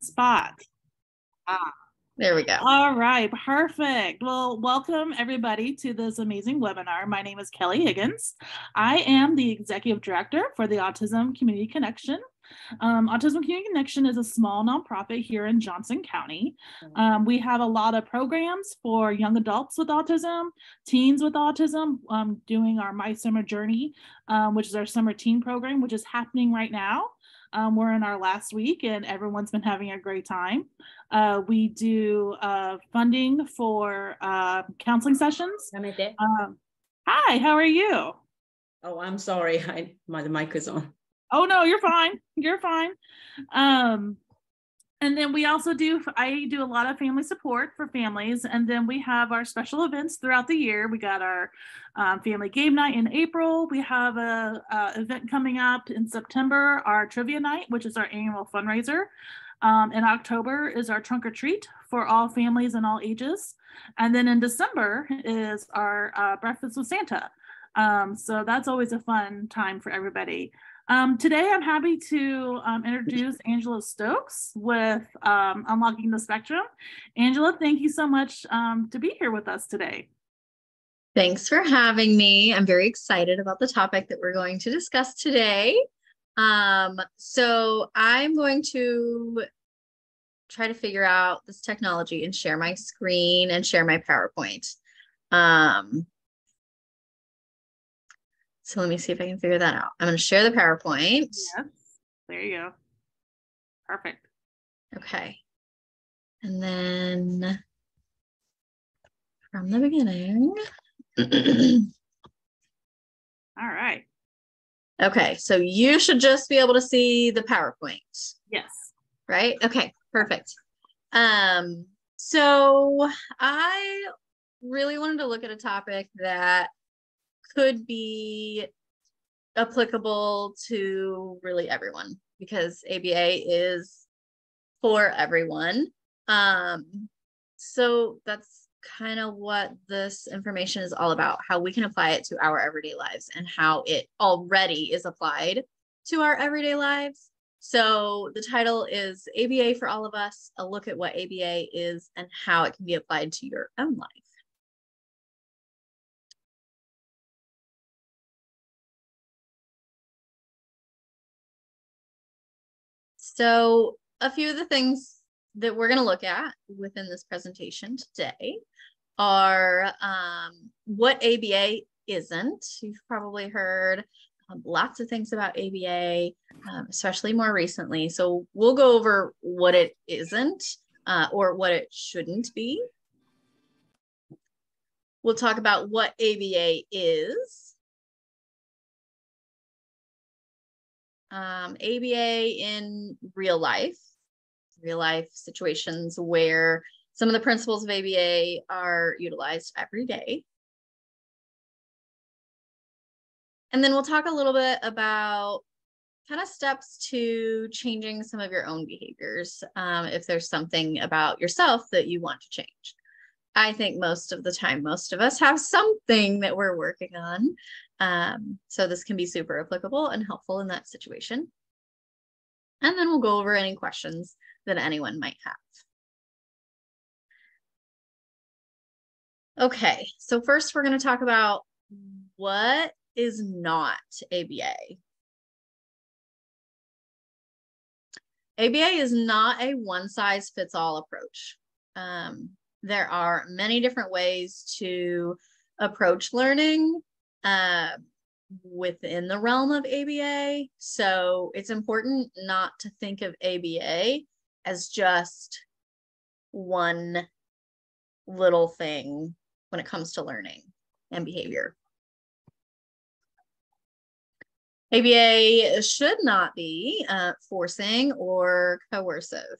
spot. Ah. There we go. All right, perfect. Well, welcome everybody to this amazing webinar. My name is Kelly Higgins. I am the Executive Director for the Autism Community Connection. Autism Community Connection is a small nonprofit here in Johnson County. We have a lot of programs for young adults with autism, teens with autism, doing our My Summer Journey, which is our summer teen program, which is happening right now. We're in our last week and everyone's been having a great time. We do funding for counseling sessions. Hi, how are you? Oh, I'm sorry. The mic is on. Oh, no, you're fine. You're fine. And then we also I do a lot of family support for families. And then we have our special events throughout the year. We got our family game night in April. We have a event coming up in September, our trivia night, which is our annual fundraiser. In October is our trunk or treat for all families and all ages. And then in December is our breakfast with Santa. So that's always a fun time for everybody. Today, I'm happy to introduce Angela Stokes with Unlocking the Spectrum. Angela, thank you so much to be here with us today. Thanks for having me. I'm very excited about the topic that we're going to discuss today. So I'm going to try to figure out this technology and share my screen and share my PowerPoint. So let me see if I can figure that out. I'm going to share the PowerPoint. Yes, there you go. Perfect. Okay. And then from the beginning. All right. Okay, so you should just be able to see the PowerPoint. Yes. Right? Okay, perfect. So I really wanted to look at a topic that could be applicable to really everyone because ABA is for everyone. So that's kind of what this information is all about, how we can apply it to our everyday lives and how it already is applied to our everyday lives. So the title is ABA for All of Us, a look at what ABA is and how it can be applied to your own life. So a few of the things that we're going to look at within this presentation today are what ABA isn't. You've probably heard lots of things about ABA, especially more recently. So we'll go over what it isn't or what it shouldn't be. We'll talk about what ABA is. ABA in real life situations where some of the principles of ABA are utilized every day. And then we'll talk a little bit about kind of steps to changing some of your own behaviors if there's something about yourself that you want to change. I think most of the time, most of us have something that we're working on. So this can be super applicable and helpful in that situation. And then we'll go over any questions that anyone might have. Okay, so first we're going to talk about what is not ABA. ABA is not a one-size-fits-all approach. There are many different ways to approach learning within the realm of ABA. So it's important not to think of ABA as just one little thing when it comes to learning and behavior. ABA should not be forcing or coercive.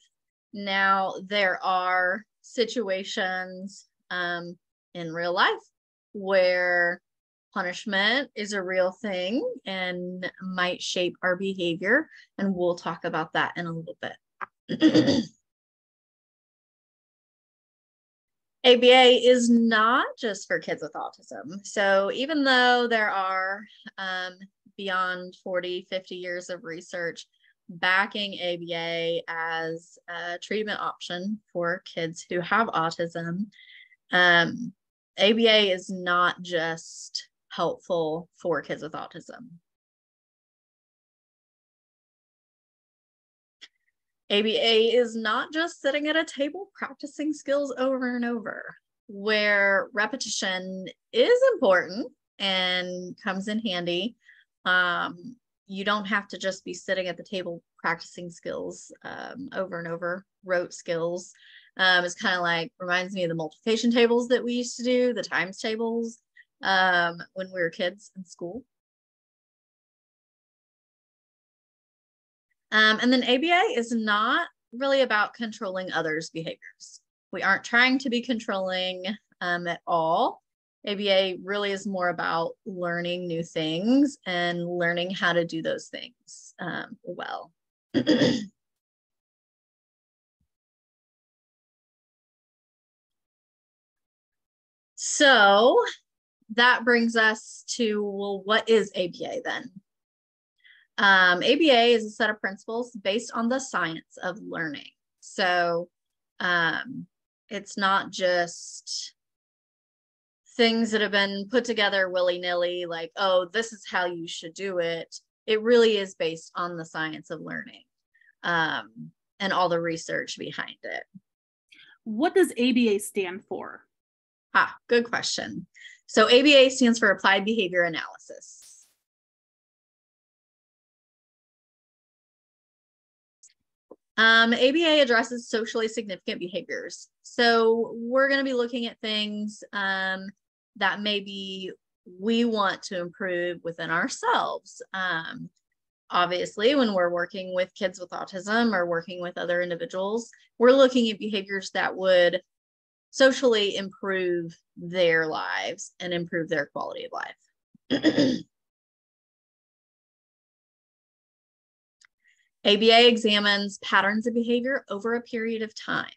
Now, there are situations in real life where punishment is a real thing and might shape our behavior, and we'll talk about that in a little bit. ABA is not just for kids with autism. So even though there are beyond 40, 50 years of research backing ABA as a treatment option for kids who have autism. ABA is not just helpful for kids with autism. ABA is not just sitting at a table practicing skills over and over, where repetition is important and comes in handy. You don't have to just be sitting at the table practicing skills over and over, rote skills. It's kind of like, reminds me of the multiplication tables that we used to do, the times tables when we were kids in school. And then ABA is not really about controlling others' behaviors. We aren't trying to be controlling at all. ABA really is more about learning new things and learning how to do those things well. So that brings us to, well, what is ABA then? ABA is a set of principles based on the science of learning. So it's not just things that have been put together willy-nilly, like, oh, this is how you should do it. It really is based on the science of learning and all the research behind it. What does ABA stand for? Good question. So ABA stands for Applied Behavior Analysis. ABA addresses socially significant behaviors. So we're going to be looking at things that maybe we want to improve within ourselves. Obviously, when we're working with kids with autism or working with other individuals, we're looking at behaviors that would socially improve their lives and improve their quality of life. ABA examines patterns of behavior over a period of time.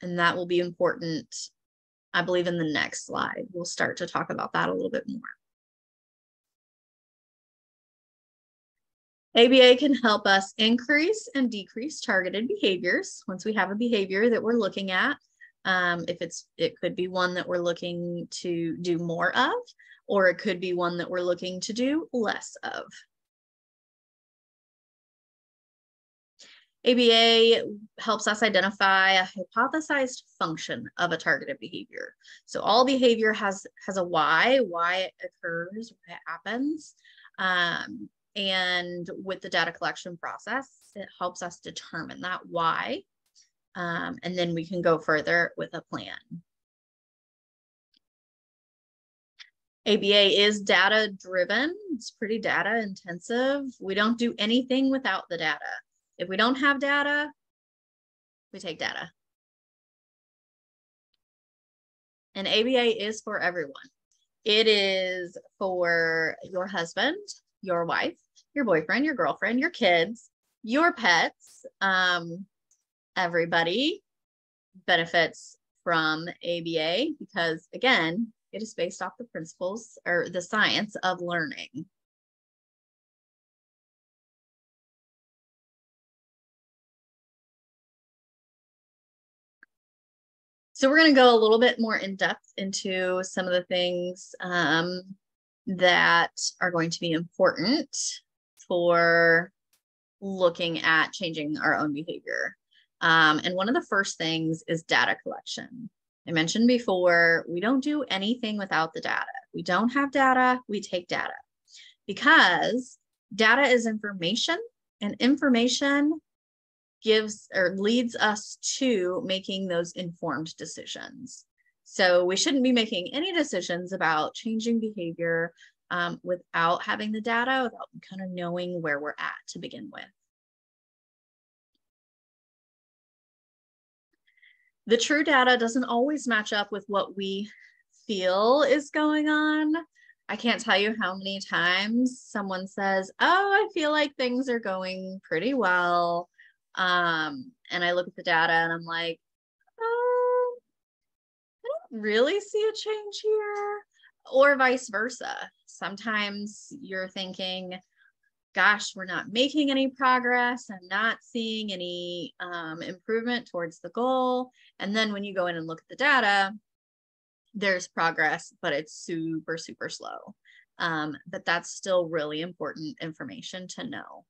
And that will be important, I believe, in the next slide. We'll start to talk about that a little bit more. ABA can help us increase and decrease targeted behaviors once we have a behavior that we're looking at. It could be one that we're looking to do more of, or it could be one that we're looking to do less of. ABA helps us identify a hypothesized function of a targeted behavior. So all behavior has a why it occurs, why it happens. And with the data collection process, it helps us determine that why. And then we can go further with a plan. ABA is data driven. It's pretty data intensive. We don't do anything without the data. If we don't have data, we take data. And ABA is for everyone. It is for your husband, your wife, your boyfriend, your girlfriend, your kids, your pets. Everybody benefits from ABA because, again, it is based off the principles or the science of learning. So we're going to go a little bit more in depth into some of the things that are going to be important for looking at changing our own behavior. And one of the first things is data collection. I mentioned before, we don't do anything without the data. We don't have data, we take data. Because data is information, and information gives or leads us to making those informed decisions. So we shouldn't be making any decisions about changing behavior without having the data, without kind of knowing where we're at to begin with. The true data doesn't always match up with what we feel is going on. I can't tell you how many times someone says, oh, I feel like things are going pretty well. And I look at the data and I'm like, I don't really see a change here, or vice versa. Sometimes you're thinking, gosh, we're not making any progress. I'm not seeing any improvement towards the goal. And then when you go in and look at the data, there's progress, but it's super, super slow. But that's still really important information to know.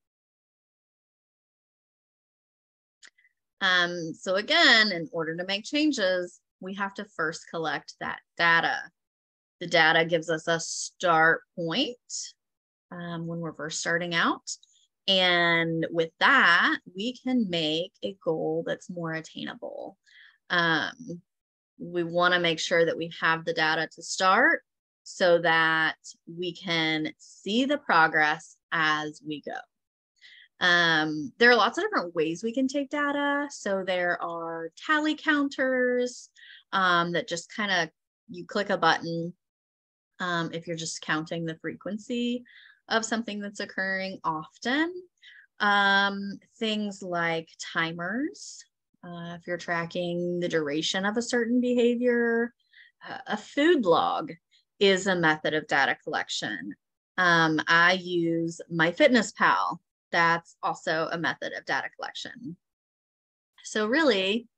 So again, in order to make changes, we have to first collect that data. The data gives us a start point when we're first starting out. And with that, we can make a goal that's more attainable. We want to make sure that we have the data to start so that we can see the progress as we go. There are lots of different ways we can take data. So there are tally counters that just kind of, you click a button if you're just counting the frequency of something that's occurring often. Things like timers, if you're tracking the duration of a certain behavior. A food log is a method of data collection. I use MyFitnessPal. That's also a method of data collection. So really,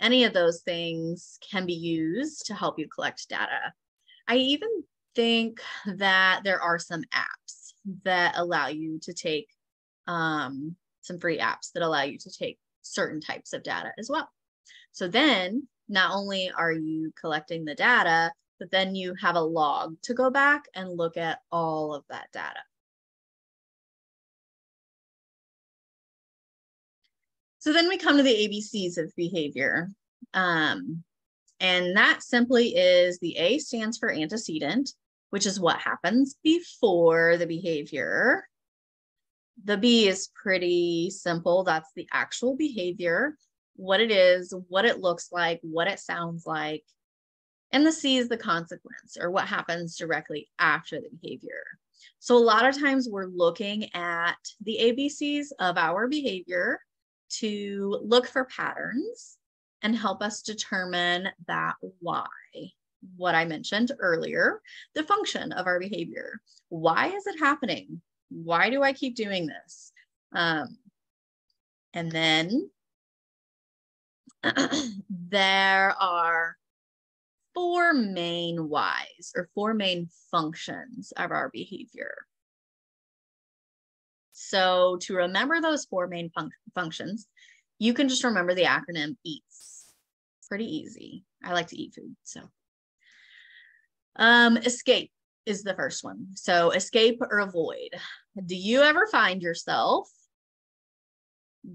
any of those things can be used to help you collect data. I even think that there are some apps that allow you to take, some free apps that allow you to take certain types of data as well. So then not only are you collecting the data, but then you have a log to go back and look at all of that data. So then we come to the ABCs of behavior. And that simply is, the A stands for antecedent, which is what happens before the behavior. The B is pretty simple. That's the actual behavior, what it is, what it looks like, what it sounds like. And the C is the consequence, or what happens directly after the behavior. So a lot of times we're looking at the ABCs of our behavior to look for patterns and help us determine that why. What I mentioned earlier, the function of our behavior. Why is it happening? Why do I keep doing this? And then there are 4 main whys, or 4 main functions of our behavior. So to remember those 4 main functions, you can just remember the acronym EATS. Pretty easy. I like to eat food, so. Escape is the first one. So escape or avoid. Do you ever find yourself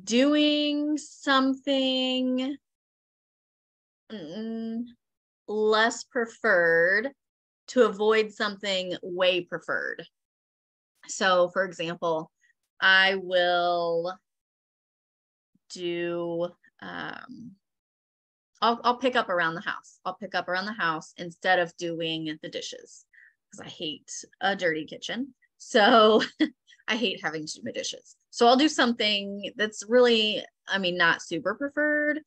doing something less preferred to avoid something way preferred? So for example, I will do, I'll pick up around the house. I'll pick up around the house instead of doing the dishes, because I hate a dirty kitchen. So I hate having to do my dishes. So I'll do something that's really, I mean, not super preferred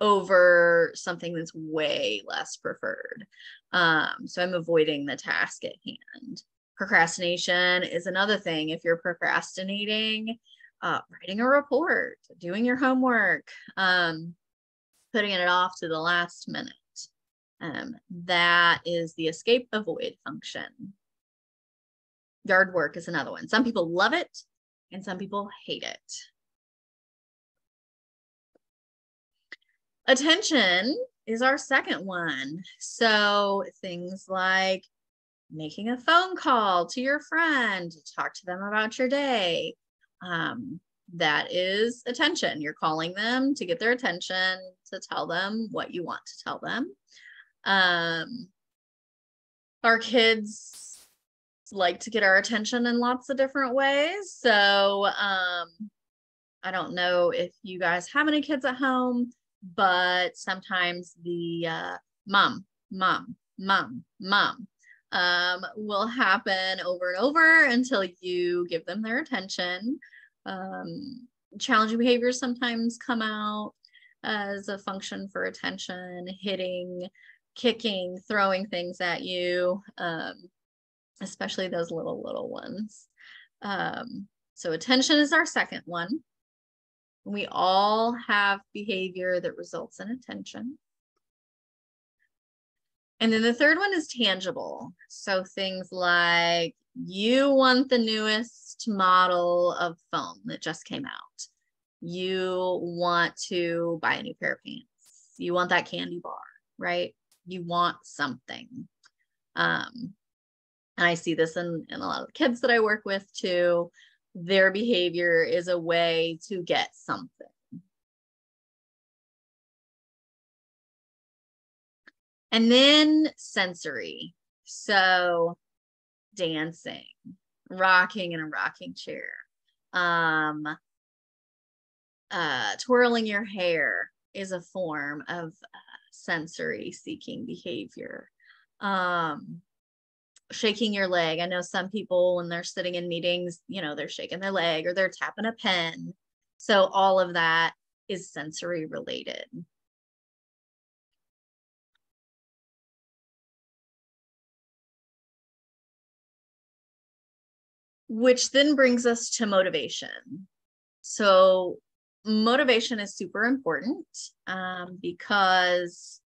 over something that's way less preferred. So I'm avoiding the task at hand. Procrastination is another thing. If you're procrastinating, writing a report, doing your homework, putting it off to the last minute, that is the escape avoid function. Yard work is another one. Some people love it and some people hate it. Attention is our second one. So things like making a phone call to your friend to talk to them about your day. That is attention. You're calling them to get their attention, to tell them what you want to tell them. Our kids like to get our attention in lots of different ways. So I don't know if you guys have any kids at home, but sometimes the mom will happen over and over until you give them their attention. Challenging behaviors sometimes come out as a function for attention, hitting, kicking, throwing things at you, especially those little ones. So attention is our second one. We all have behavior that results in attention. And then the third one is tangible. So things like you want the newest model of phone that just came out. You want to buy a new pair of pants. You want that candy bar, right? You want something. And I see this in a lot of the kids that I work with too. Their behavior is a way to get something. And then sensory. So dancing, rocking in a rocking chair, twirling your hair is a form of sensory seeking behavior. Shaking your leg. I know some people when they're sitting in meetings, you know, they're shaking their leg or they're tapping a pen. So all of that is sensory related. Which then brings us to motivation. So motivation is super important because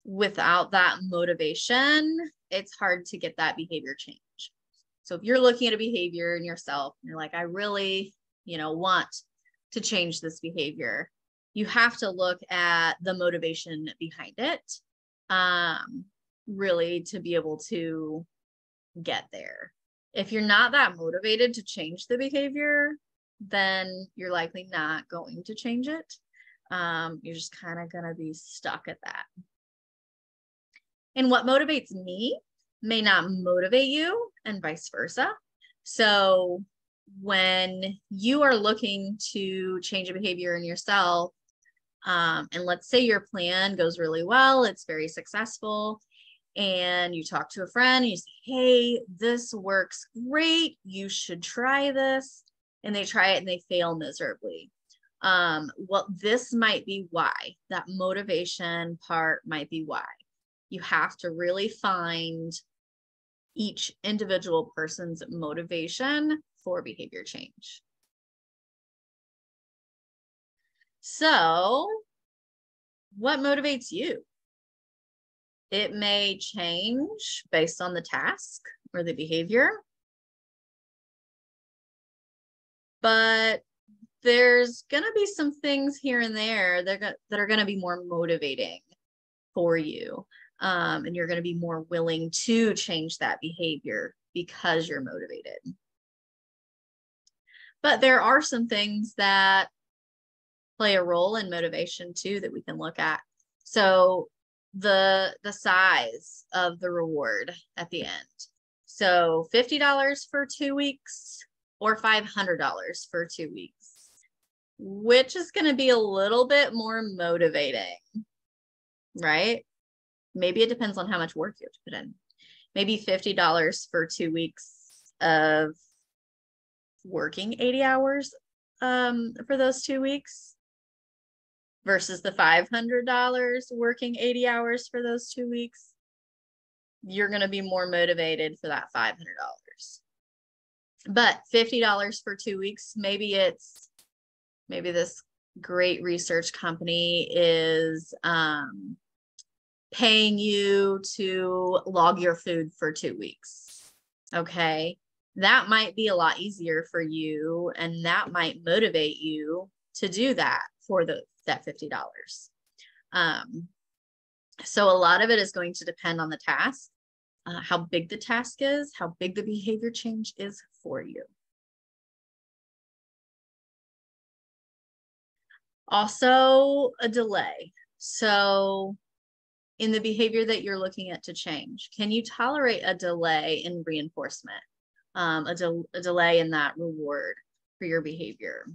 without that motivation, it's hard to get that behavior change. So if you're looking at a behavior in yourself, and you're like, I really, want to change this behavior, you have to look at the motivation behind it, really to be able to get there. If you're not that motivated to change the behavior, then you're likely not going to change it. You're just kind of going to be stuck at that. And what motivates me may not motivate you, and vice versa. So when you are looking to change a behavior in yourself, and let's say your plan goes really well, it's very successful, and you talk to a friend and you say, hey, this works great, you should try this, and they try it and they fail miserably. Well, this might be why. That motivation part might be why. You have to really find each individual person's motivation for behavior change. So, what motivates you? It may change based on the task or the behavior, but there's going to be some things here and there that are going to be more motivating for you. And you're going to be more willing to change that behavior because you're motivated. But there are some things that play a role in motivation too that we can look at. So the size of the reward at the end. So $50 for 2 weeks or $500 for 2 weeks, which is going to be a little bit more motivating, right? Maybe it depends on how much work you have to put in. Maybe $50 for 2 weeks of working 80 hours for those 2 weeks versus the $500 working 80 hours for those 2 weeks. You're going to be more motivated for that $500. But $50 for 2 weeks, maybe this great research company is paying you to log your food for 2 weeks. Okay. That might be a lot easier for you, and that might motivate you to do that for that $50. So a lot of it is going to depend on the task, how big the task is, how big the behavior change is for you. Also, a delay. So in the behavior that you're looking at to change, can you tolerate a delay in reinforcement, a delay in that reward for your behavior?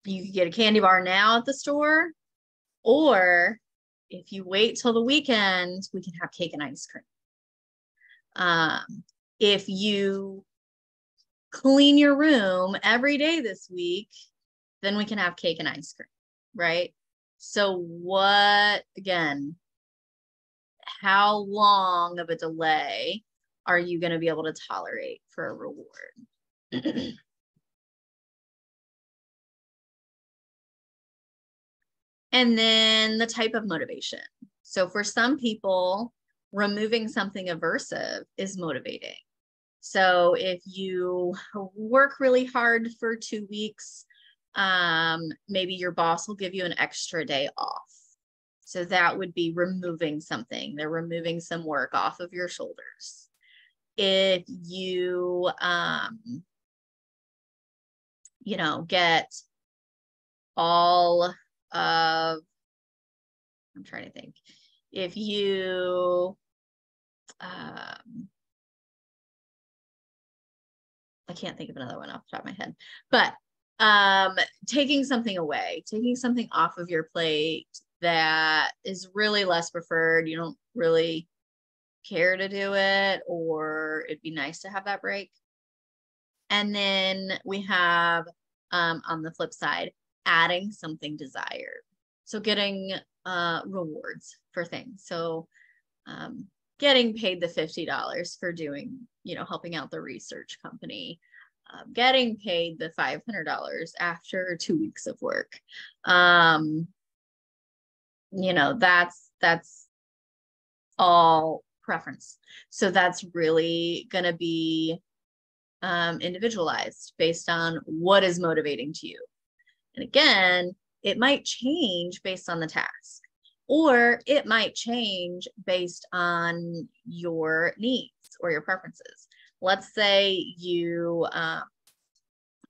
You could get a candy bar now at the store, or if you wait till the weekend, we can have cake and ice cream. If you clean your room every day this week, then we can have cake and ice cream, right? So how long of a delay are you going to be able to tolerate for a reward? And then the type of motivation. So for some people, removing something aversive is motivating. So if you work really hard for 2 weeks, maybe your boss will give you an extra day off. So that would be removing something. They're removing some work off of your shoulders. If you, get all of, I'm trying to think, if you, I can't think of another one off the top of my head, but taking something away, taking something off of your plate that is really less preferred, you don't really care to do it, or it'd be nice to have that break. And then we have, on the flip side, adding something desired. So getting rewards for things. So getting paid the $50 for doing, helping out the research company, getting paid the $500 after 2 weeks of work. That's all preference. So that's really going to be individualized based on what is motivating to you. And again, it might change based on the task, or it might change based on your needs or your preferences. Let's say you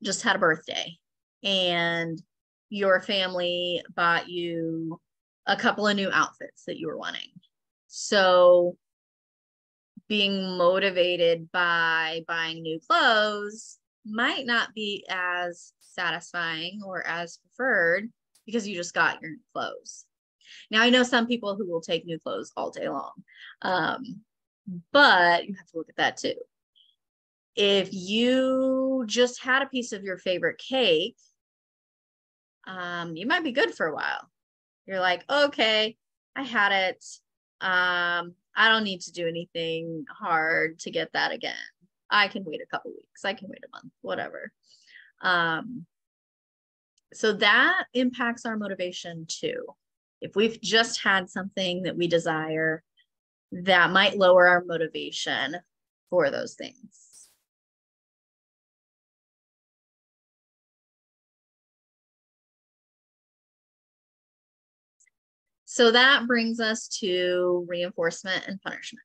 just had a birthday and your family bought you a couple of new outfits that you were wanting. So being motivated by buying new clothes might not be as satisfying or as preferred because you just got your new clothes. Now, I know some people who will take new clothes all day long, but you have to look at that too. If you just had a piece of your favorite cake, you might be good for a while. You're like, okay, I had it. I don't need to do anything hard to get that again. I can wait a couple weeks. I can wait a month, whatever. So that impacts our motivation too. If we've just had something that we desire, that might lower our motivation for those things. So that brings us to reinforcement and punishment.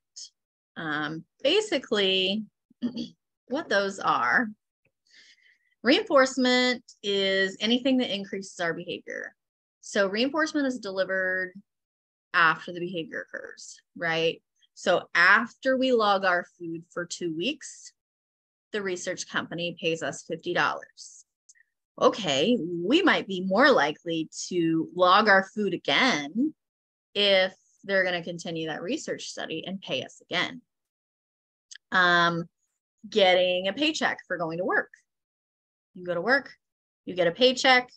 Basically, what those are, reinforcement is anything that increases our behavior. So reinforcement is delivered after the behavior occurs, right? So after we log our food for 2 weeks, the research company pays us $50. Okay, we might be more likely to log our food again if they're going to continue that research study and pay us again. Getting a paycheck for going to work. You go to work, you get a paycheck.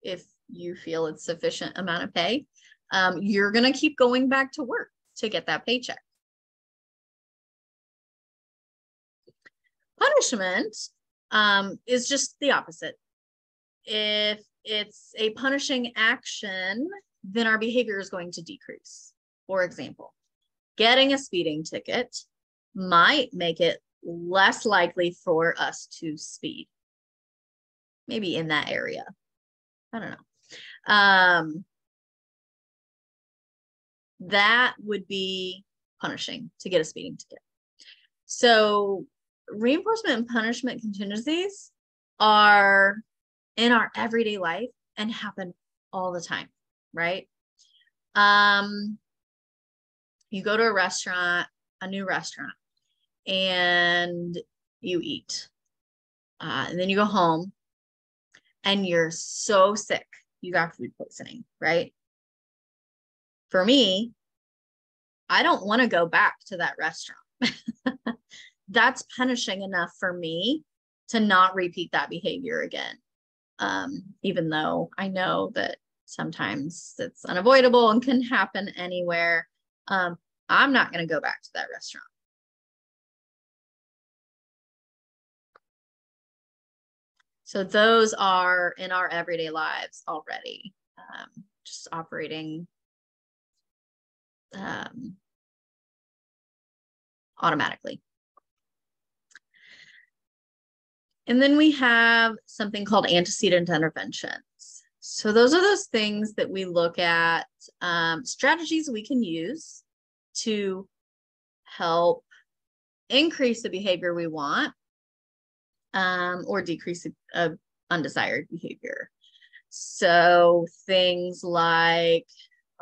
If you feel it's sufficient amount of pay, you're going to keep going back to work to get that paycheck. Punishment is just the opposite. If it's a punishing action, then our behavior is going to decrease. For example, getting a speeding ticket might make it less likely for us to speed. Maybe in that area. I don't know. That would be punishing to get a speeding ticket. So reinforcement and punishment contingencies are in our everyday life and happen all the time, right? You go to a restaurant, a new restaurant, and you eat. And then you go home and you're so sick, you got food poisoning, right? For me, I don't want to go back to that restaurant. That's punishing enough for me to not repeat that behavior again. Even though I know that sometimes it's unavoidable and can happen anywhere. I'm not going to go back to that restaurant. So those are in our everyday lives already. just operating automatically. And then we have something called antecedent interventions. So those are those things that we look at, strategies we can use to help increase the behavior we want, or decrease undesired behavior. So things like,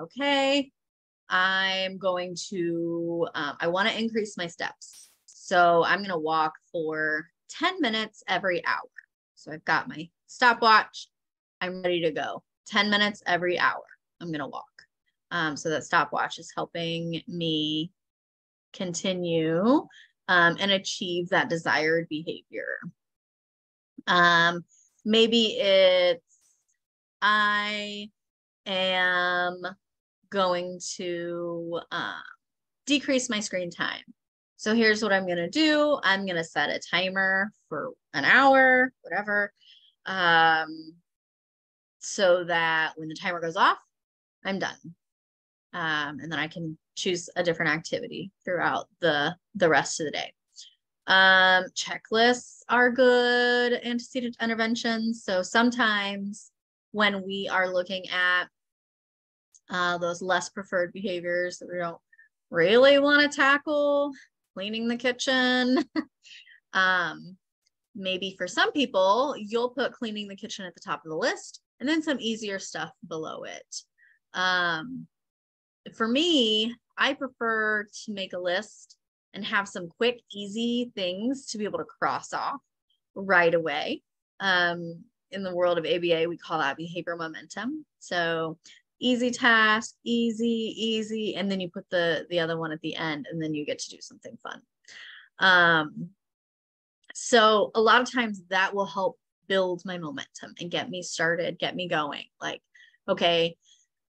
okay, I'm going to, I want to increase my steps. So I'm going to walk for 10 minutes every hour. So I've got my stopwatch. I'm ready to go. 10 minutes every hour. I'm going to walk. So that stopwatch is helping me continue and achieve that desired behavior. Maybe it's, I am going to decrease my screen time. So here's what I'm going to do. I'm going to set a timer for an hour, whatever, so that when the timer goes off, I'm done. And then I can choose a different activity throughout the rest of the day. Checklists are good antecedent interventions. So sometimes when we are looking at those less preferred behaviors that we don't really want to tackle, cleaning the kitchen. Maybe for some people, you'll put cleaning the kitchen at the top of the list and then some easier stuff below it. For me, I prefer to make a list and have some quick, easy things to be able to cross off right away. In the world of ABA, we call that behavior momentum. So easy task, easy, and then you put the other one at the end, and then you get to do something fun. So a lot of times that will help build my momentum and get me started, get me going. Like, okay,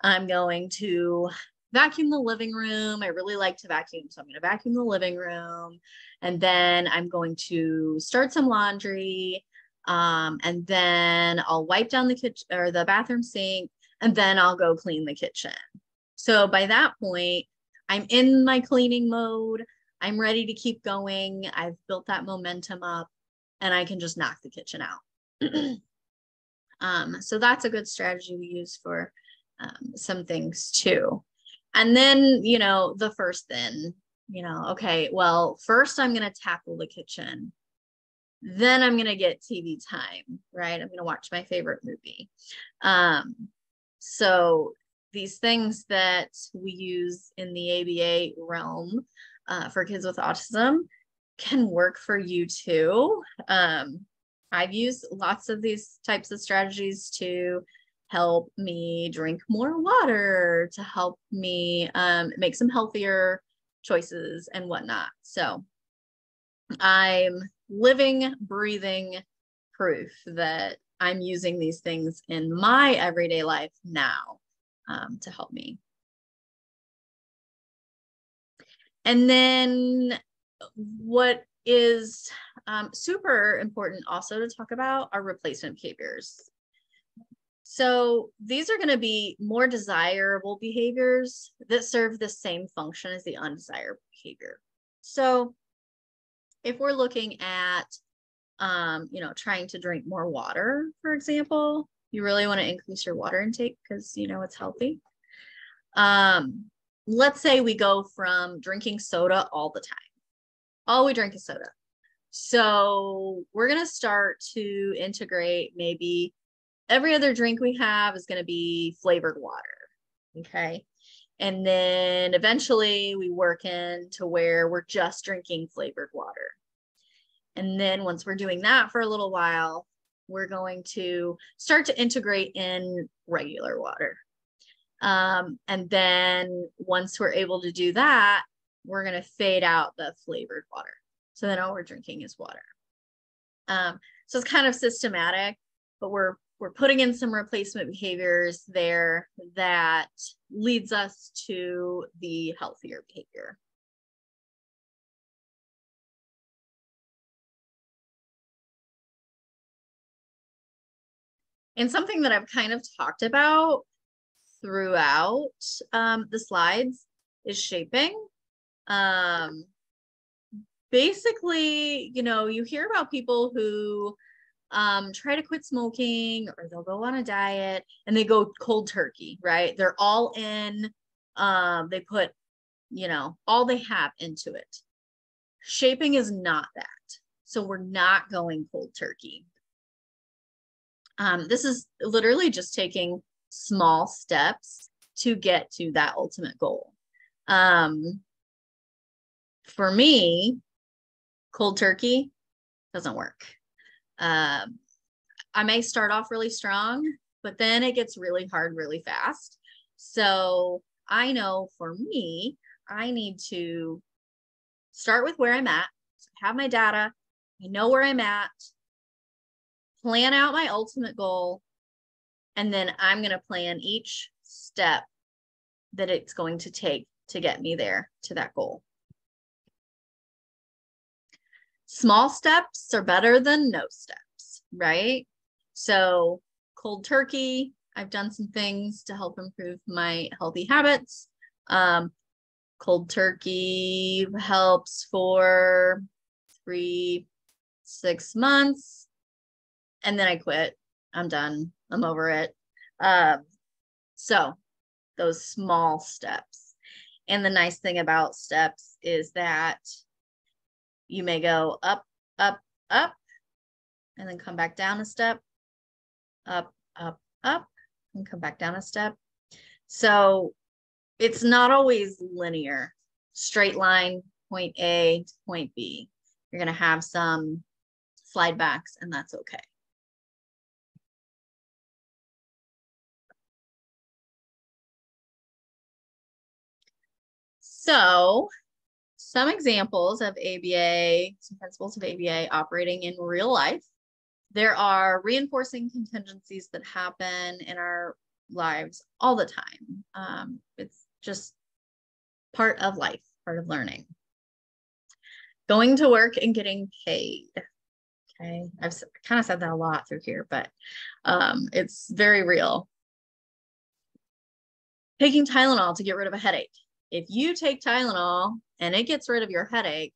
I'm going to vacuum the living room. I really like to vacuum, so I'm going to vacuum the living room. And then I'm going to start some laundry. And then I'll wipe down the kitchen or the bathroom sink, and then I'll go clean the kitchen. So by that point, I'm in my cleaning mode. I'm ready to keep going. I've built that momentum up, and I can just knock the kitchen out. So that's a good strategy we use for some things too. And then, the first thing, okay, well, first I'm going to tackle the kitchen. Then I'm going to get TV time, right? I'm going to watch my favorite movie. So these things that we use in the ABA realm for kids with autism can work for you too. I've used lots of these types of strategies to help me drink more water, to help me make some healthier choices and whatnot. So I'm living, breathing proof that I'm using these things in my everyday life now to help me. And then what is super important also to talk about are replacement behaviors. So these are going to be more desirable behaviors that serve the same function as the undesirable behavior. So if we're looking at, trying to drink more water, for example, you really want to increase your water intake because, it's healthy. Let's say we go from drinking soda all the time. All we drink is soda. So we're going to start to integrate maybe every other drink we have is going to be flavored water. Okay. And then eventually we work into where we're just drinking flavored water. And then once we're doing that for a little while, we're going to start to integrate in regular water. And then once we're able to do that, we're going to fade out the flavored water. So then all we're drinking is water. So it's kind of systematic, but we're putting in some replacement behaviors there that leads us to the healthier behavior. And something that I've kind of talked about throughout the slides is shaping. Basically, you know, you hear about people who try to quit smoking, or they'll go on a diet and they go cold turkey, right? They're all in, they put, you know, all they have into it. Shaping is not that. So we're not going cold turkey. This is literally just taking small steps to get to that ultimate goal. For me, cold turkey doesn't work. I may start off really strong, but then it gets really hard really fast. So I know for me, I need to start with where I'm at, have my data, I know where I'm at, plan out my ultimate goal, and then I'm going to plan each step that it's going to take to get me there to that goal. Small steps are better than no steps, right? So cold turkey, I've done some things to help improve my healthy habits. Cold turkey helps for 3-6 months, and then I quit. I'm done. I'm over it. So those small steps. And the nice thing about steps is that you may go up, up, up, and then come back down a step, up, up, up, and come back down a step. So it's not always linear, straight line, point A to point B. You're going to have some slide backs, and that's okay. So some examples of ABA, some principles of ABA operating in real life. There are reinforcing contingencies that happen in our lives all the time. It's just part of life, part of learning. Going to work and getting paid. Okay, I've kind of said that a lot through here, but it's very real. Taking Tylenol to get rid of a headache. If you take Tylenol and it gets rid of your headache,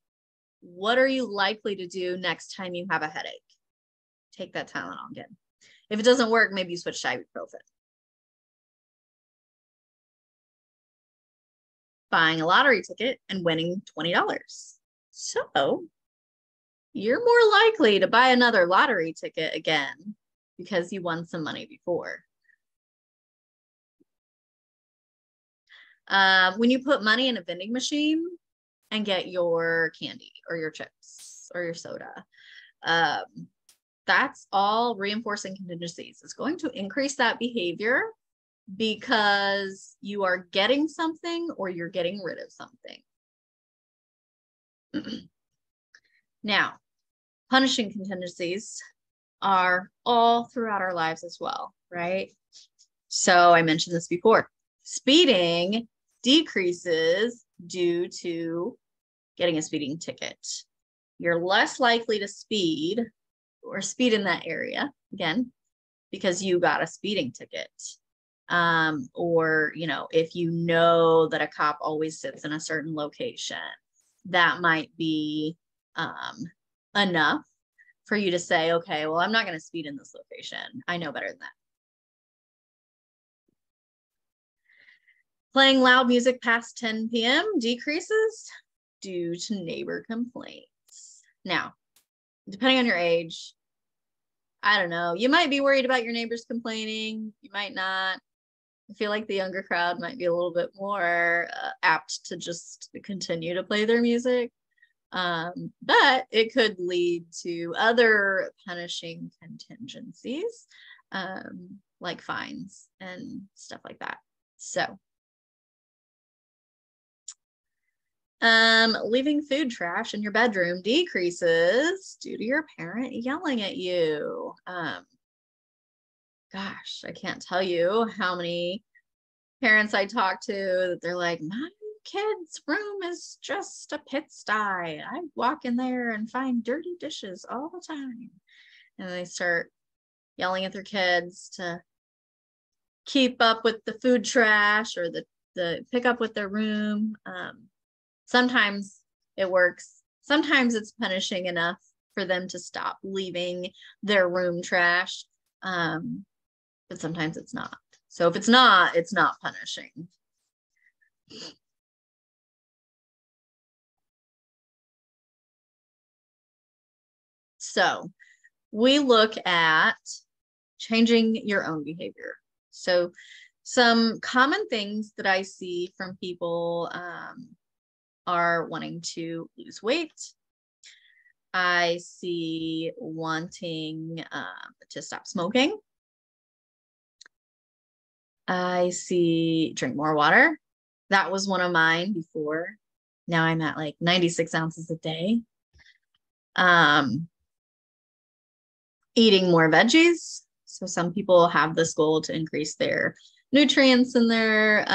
what are you likely to do next time you have a headache? Take that Tylenol again. If it doesn't work, maybe you switch to ibuprofen. Buying a lottery ticket and winning $20. So you're more likely to buy another lottery ticket again because you won some money before. When you put money in a vending machine and get your candy or your chips or your soda, that's all reinforcing contingencies. It's going to increase that behavior because you are getting something or you're getting rid of something. Now, punishing contingencies are all throughout our lives as well, right? So I mentioned this before. Speeding decreases due to getting a speeding ticket. You're less likely to speed or speed in that area, again, because you got a speeding ticket. Or, you know, if you know that a cop always sits in a certain location, that might be enough for you to say, okay, well, I'm not going to speed in this location. I know better than that. Playing loud music past 10 p.m. decreases due to neighbor complaints. Now, depending on your age, I don't know, you might be worried about your neighbors complaining. You might not. I feel like the younger crowd might be a little bit more apt to just continue to play their music. But it could lead to other punishing contingencies, like fines and stuff like that. So, leaving food trash in your bedroom decreases due to your parent yelling at you. Gosh, I can't tell you how many parents I talk to that they're like, my kid's room is just a pigsty. I walk in there and find dirty dishes all the time. And they start yelling at their kids to keep up with the food trash or the pick up with their room. Sometimes it works. Sometimes it's punishing enough for them to stop leaving their room trash. But sometimes it's not. So if it's not punishing. So we look at changing your own behavior. So some common things that I see from people are wanting to lose weight. I see wanting to stop smoking. I see drink more water. That was one of mine before. Now I'm at like 96 ounces a day. Eating more veggies. So some people have this goal to increase their nutrients in their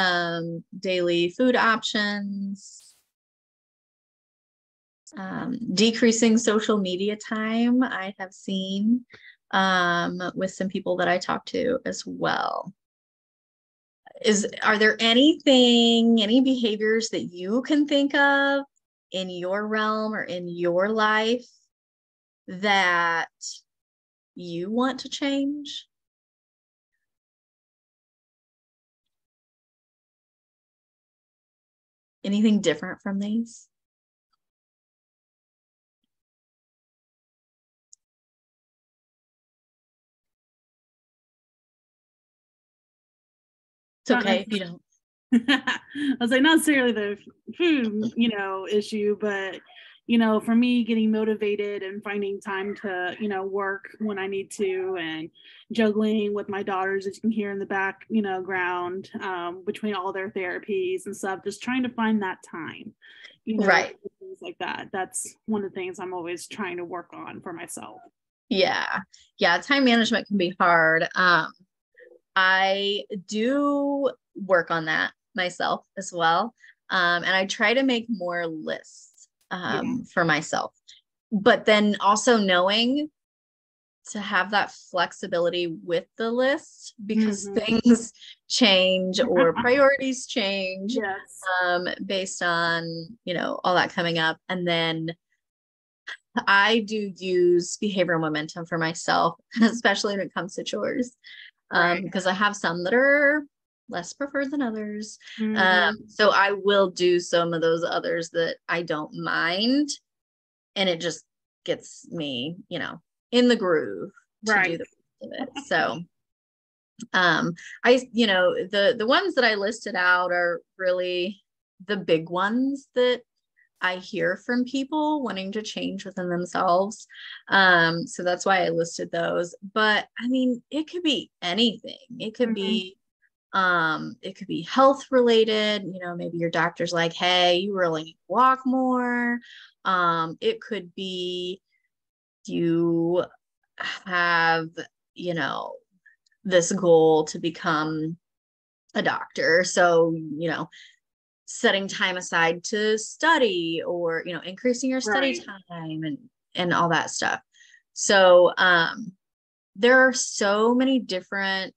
daily food options. Decreasing social media time, I have seen with some people that I talk to as well. Are there any behaviors that you can think of in your realm or in your life that you want to change? Anything different from these? It's okay if you don't. I was like, not necessarily the food, issue, but, for me, getting motivated and finding time to, work when I need to, and juggling with my daughters, as you can hear in the background, between all their therapies and stuff, just trying to find that time, right. Things like that. That's one of the things I'm always trying to work on for myself. Yeah. Time management can be hard. I do work on that myself as well. And I try to make more lists for myself, but then also knowing to have that flexibility with the list, because things change or priorities change based on, all that coming up. And then I do use behavioral momentum for myself, especially when it comes to chores. Because I have some that are less preferred than others. So I will do some of those others that I don't mind. And it just gets me, in the groove to do the rest of it. So the ones that I listed out are really the big ones that I hear from people wanting to change within themselves. So that's why I listed those. But I mean, it could be anything. It could be health related. Maybe your doctor's like, hey, you really need to walk more. It could be you have, this goal to become a doctor. So, setting time aside to study, or increasing your study time and all that stuff. So there are so many different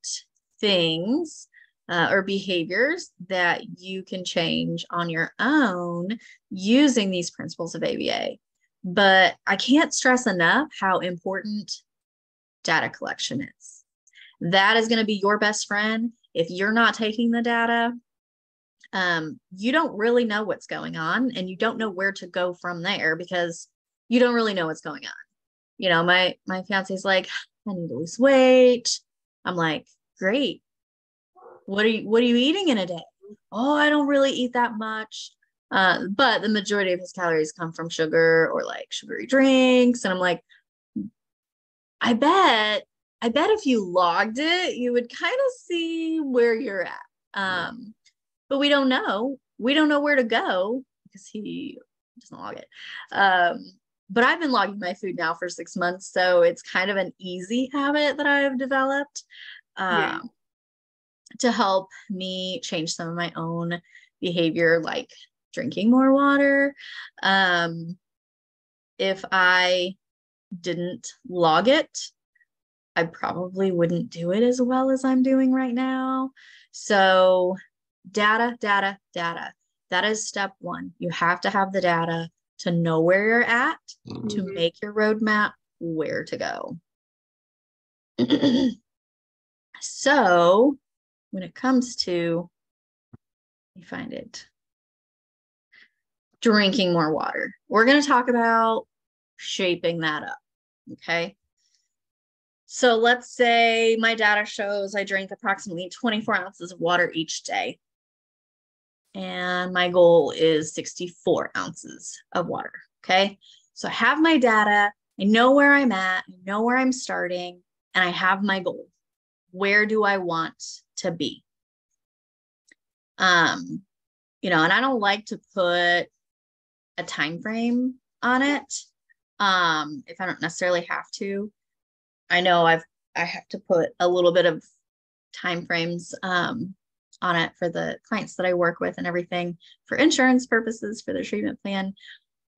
things or behaviors that you can change on your own using these principles of ABA. But I can't stress enough how important data collection is. That is going to be your best friend. If you're not taking the data, you don't really know what's going on, and you don't know where to go from there, because you don't really know what's going on. My fiance's like, I need to lose weight. I'm like, great. What are you eating in a day? Oh, I don't really eat that much. But the majority of his calories come from sugar or like sugary drinks. And I'm like, I bet if you logged it, you would kind of see where you're at. But we don't know. We don't know where to go because he doesn't log it. But I've been logging my food now for 6 months. So it's kind of an easy habit that I've developed to help me change some of my own behavior, like drinking more water. If I didn't log it, I probably wouldn't do it as well as I'm doing right now. So data, data, data. That is step one. You have to have the data to know where you're at, to make your roadmap where to go. So when it comes to, let me find it, drinking more water, we're going to talk about shaping that up. Okay. So let's say my data shows I drink approximately 24 ounces of water each day. And my goal is 64 ounces of water. Okay. So I have my data. I know where I'm at. I know where I'm starting. And I have my goal. Where do I want to be? You know, and I don't like to put a time frame on it. If I don't necessarily have to. I know I have to put a little bit of time frames on it for the clients that I work with and everything, for insurance purposes, for the treatment plan.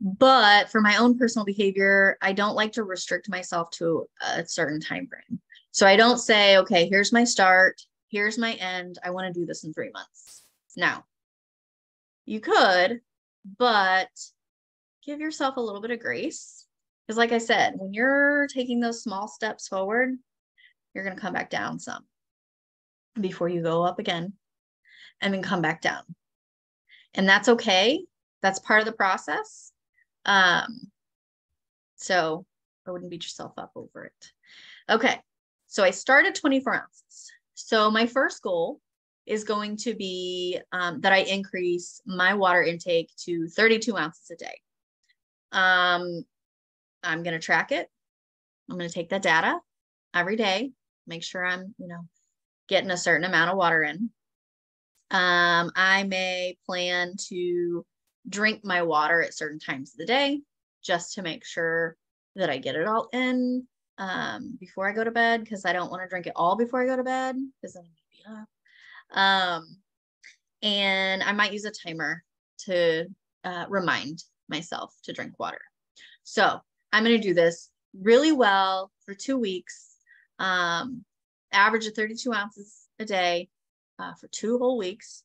But for my own personal behavior, I don't like to restrict myself to a certain time frame. So I don't say, okay, here's my start, here's my end. I want to do this in 3 months. Now, you could, but give yourself a little bit of grace. Because like I said, when you're taking those small steps forward, you're going to come back down some before you go up again and then come back down. And that's okay. That's part of the process. So I wouldn't beat yourself up over it. Okay. So I started 24 ounces. So my first goal is going to be that I increase my water intake to 32 ounces a day. I'm going to track it. I'm going to take that data every day, make sure I'm, you know, getting a certain amount of water in. I may plan to drink my water at certain times of the day just to make sure that I get it all in before I go to bed, because I don't want to drink it all before I go to bed because then I'm going to be up. And I might use a timer to remind myself to drink water. So I'm going to do this really well for 2 weeks, average of 32 ounces a day for 2 whole weeks.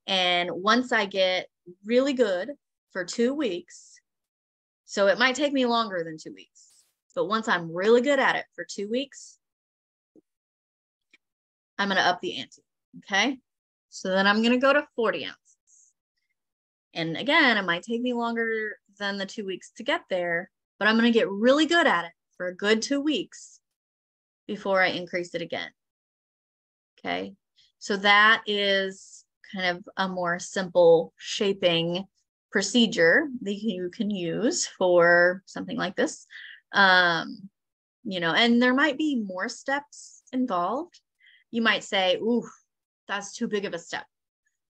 And once I get really good for 2 weeks, so it might take me longer than 2 weeks, but once I'm really good at it for 2 weeks, I'm going to up the ante. Okay. So then I'm going to go to 40 ounces. And again, it might take me longer than the 2 weeks to get there, but I'm going to get really good at it for a good 2 weeks before I increase it again. Okay. So that is kind of a more simple shaping procedure that you can use for something like this. You know, and there might be more steps involved. You might say, ooh, that's too big of a step.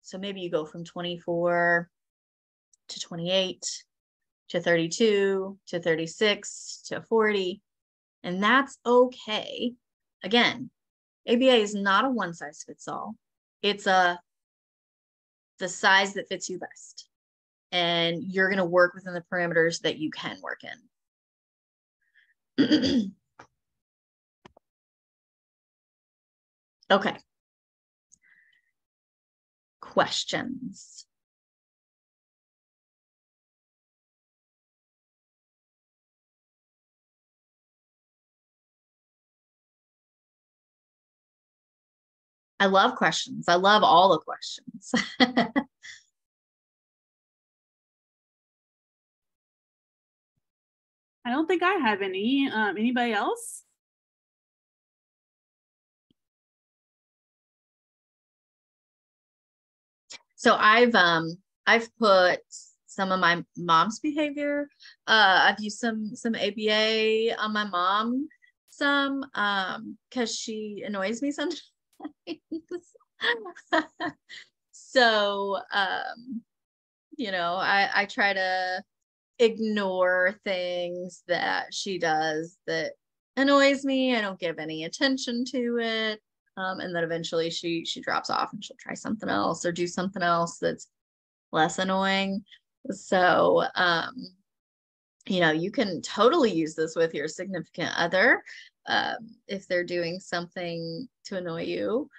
So maybe you go from 24 to 28 to 32 to 36 to 40, and that's okay. Again, ABA is not a one size fits all. It's the size that fits you best, and you're going to work within the parameters that you can work in. Okay. Questions? I love questions. I love all the questions. I don't think I have any. Anybody else? So I've put some of my mom's behavior. I've used some ABA on my mom because she annoys me sometimes. So you know, I try to ignore things that she does that annoys me. I don't give any attention to it. And then eventually she drops off and she'll try something else or do something else that's less annoying. So, you know, you can totally use this with your significant other. if they're doing something to annoy you.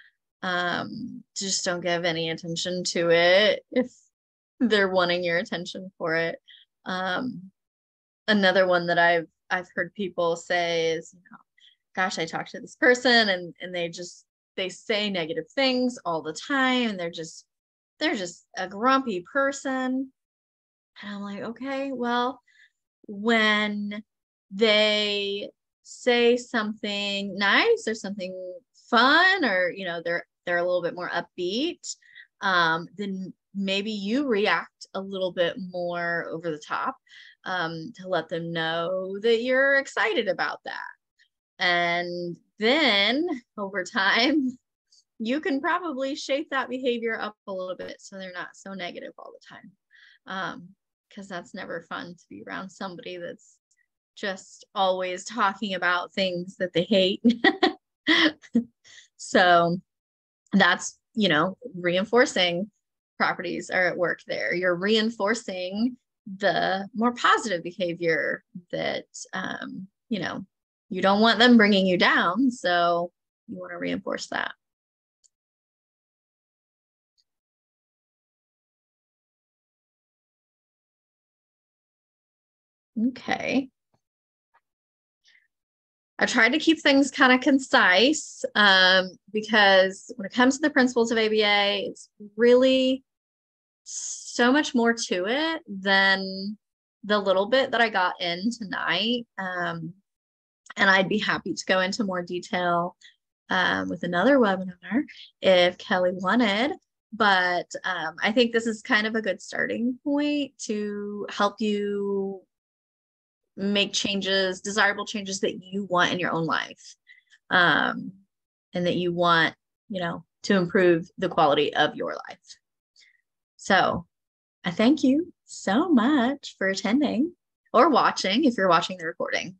Just don't give any attention to it if they're wanting your attention for it. Another one that I've heard people say is, gosh, I talked to this person and they say negative things all the time, and they're just a grumpy person. And I'm like, okay, well, when they say something nice or something fun, or they're a little bit more upbeat, then maybe you react a little bit more over the top, to let them know that you're excited about that. And then over time, you can probably shape that behavior up a little bit so they're not so negative all the time. Because that's never fun to be around somebody that's just always talking about things that they hate. So that's, reinforcing properties are at work there. You're reinforcing the more positive behavior that, you don't want them bringing you down. So you want to reinforce that. Okay. I tried to keep things kind of concise, because when it comes to the principles of ABA, it's really so much more to it than the little bit that I got in tonight. And I'd be happy to go into more detail with another webinar if Kelly wanted. But I think this is kind of a good starting point to help you make changes, desirable changes that you want in your own life, and that you want, to improve the quality of your life. So I thank you so much for attending or watching if you're watching the recording.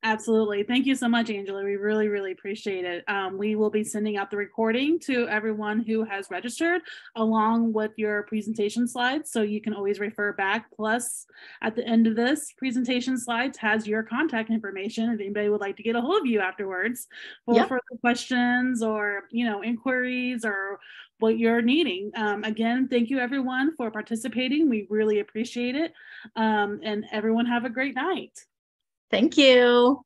Absolutely. Thank you so much, Angela. We really, really appreciate it. We will be sending out the recording to everyone who has registered along with your presentation slides, so you can always refer back. Plus, at the end of this, presentation slides has your contact information if anybody would like to get a hold of you afterwards for further questions or, inquiries or what you're needing. Again, thank you everyone for participating. We really appreciate it. And everyone have a great night. Thank you.